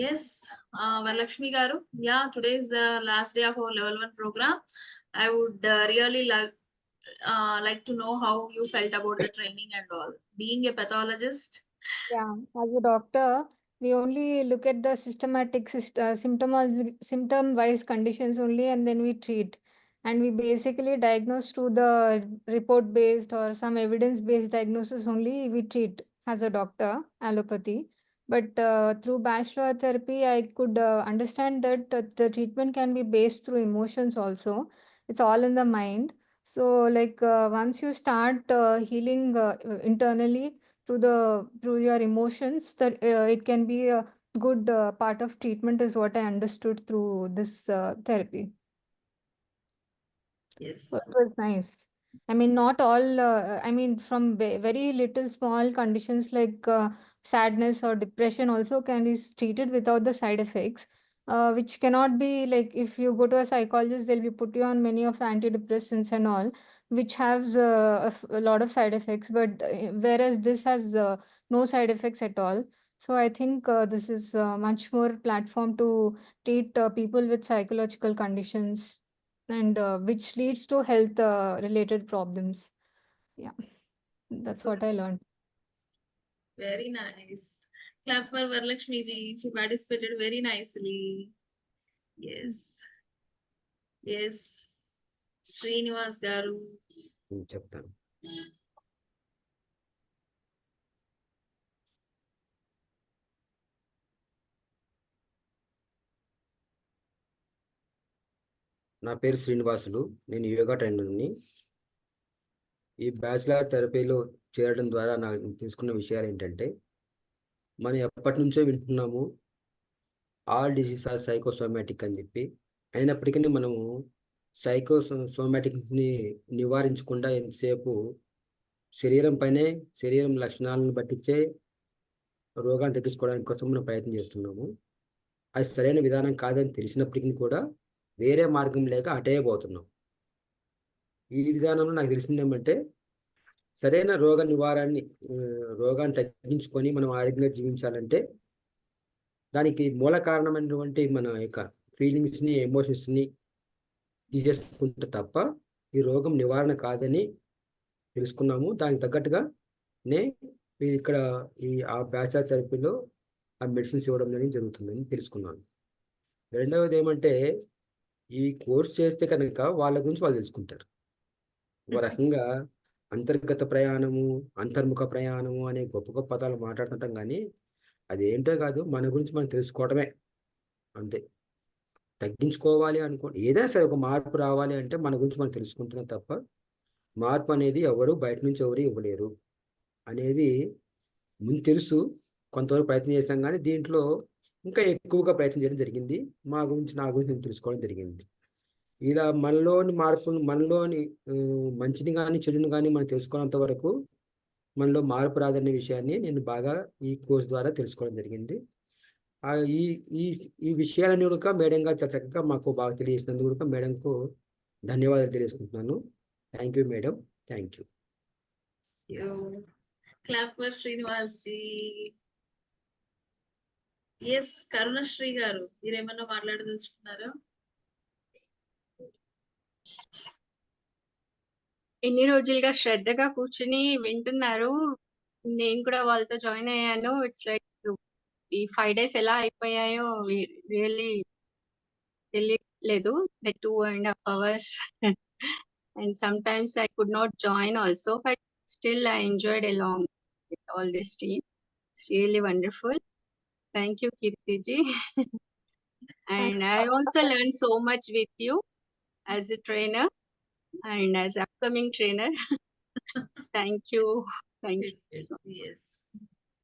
Yes, Varalakshmi garu. Yeah, today is the last day of our level 1 program. I would really like to know how you felt about the training and all. Being a pathologist. Yeah, as a doctor, we only look at the symptom-wise conditions only, and then we treat. And we basically diagnose through the report-based or some evidence-based diagnosis only we treat as a doctor, allopathy. But through bachelor therapy, I could understand that the treatment can be based through emotions also. It's all in the mind. So, like once you start healing internally, through your emotions, that it can be a good part of treatment is what I understood through this therapy. So Yes. it was nice. I mean, not all, I mean, from very little small conditions like sadness or depression also can be treated without the side effects, which cannot be like if you go to a psychologist, they'll be put you on many of the antidepressants and all, which has a lot of side effects, but whereas this has no side effects at all. So I think this is much more platform to treat people with psychological conditions and which leads to health related problems. Yeah, that's what I learned. Very nice. Clap for Varalakshmi ji. She participated very nicely. Yes. Yes. Srinivas garu. చెప్తాను. నా పేరు శ్రీనివాసులు. నేను యోగా ట్రైనర్ని. ఈ bachelor థెరపీలో చేరడం ద్వారా నాకు తెలుసుకున్న విషయాలు ఏంటంటే, మనం ఎప్పటి నుంచో వింటున్నాము ఆల్ డిసీజ్ ఆర్ సైకోసోమాటిక్ అని చెప్పి. అయినప్పటికీ మనము సోమాటిక్ని నివారించకుండా ఎంతసేపు శరీరం లక్షణాలను బట్టించే రోగాన్ని తగ్గించుకోవడానికి కోసం మనం ప్రయత్నం చేస్తున్నాము. అది సరైన విధానం కాదని తెలిసినప్పటికీ కూడా వేరే మార్గం లేక అటే పోతున్నాం. ఈ విధానంలో నాకు తెలిసింది ఏమంటే, సరైన రోగాన్ని తగ్గించుకొని మనం ఆరోగ్యంగా జీవించాలంటే దానికి మూల కారణమైనటువంటి మన యొక్క ఫీలింగ్స్ని, ఎమోషన్స్ని తీసేసుకుంటే తప్ప ఈ రోగం నివారణ కాదని తెలుసుకున్నాము. దానికి తగ్గట్టుగా ఇక్కడ ఆ బ్యాచిలర్ థెరపీలో ఆ మెడిసిన్స్ ఇవ్వడం అనేది జరుగుతుందని తెలుసుకున్నాను. రెండవది ఏమంటే, ఈ కోర్స్ చేస్తే కనుక వాళ్ళ గురించి వాళ్ళు తెలుసుకుంటారు. ఒక రకంగా అంతర్గత ప్రయాణము, అంతర్ముఖ ప్రయాణము అనే గొప్ప గొప్ప పదాలు మాట్లాడుతుంటాం, కానీ అదేంటో కాదు, మన గురించి మనం తెలుసుకోవడమే అంతే. తగ్గించుకోవాలి ఏదైనా సరే ఒక మార్పు రావాలి అంటే మన గురించి మనం తెలుసుకుంటున్నాం తప్ప మార్పు అనేది బయట నుంచి ఎవరు ఇవ్వలేరు అనేది ముందు తెలుసు. కొంతవరకు ప్రయత్నం చేస్తాం, కానీ దీంట్లో ఇంకా ఎక్కువగా ప్రయత్నం చేయడం జరిగింది. నా గురించి నేను తెలుసుకోవడం జరిగింది. ఇలా మనలోని మంచిని కానీ చెడుని కానీ మనం తెలుసుకున్నంత వరకు మనలో మార్పు రాదనే విషయాన్ని నేను బాగా ఈ కోర్స్ ద్వారా తెలుసుకోవడం జరిగింది. ఈ విషయాలన్నీ కూడా మేడం గారు చక్కగా మాకు బాగా తెలియజేసినందుకు కూడా మేడంకు ధన్యవాదాలు తెలియజేసుకుంటున్నాను. Thank you madam. Thank you. Clap for Srinivas ji. Yes, Karunasri గారు, మీరేమన్నా మాట్లాడదలుచుకున్నారా? ఎన్ని రోజులుగా శ్రద్ధగా కూర్చుని వింటున్నారు. నేను కూడా వాళ్ళతో జాయిన్ అయ్యాను. ఇట్స్ లైక్ ఈ 5 days ఎలా అయిపోయాయో రియల్లీ తెలియలేదు. The 2.5 hours and sometimes I could not join also, but still I enjoyed along with all this team. It's really wonderful. Thank you, Kirti ji. And I also learned so much with you as a trainer and as upcoming trainer. Thank you. Thank you. Yes.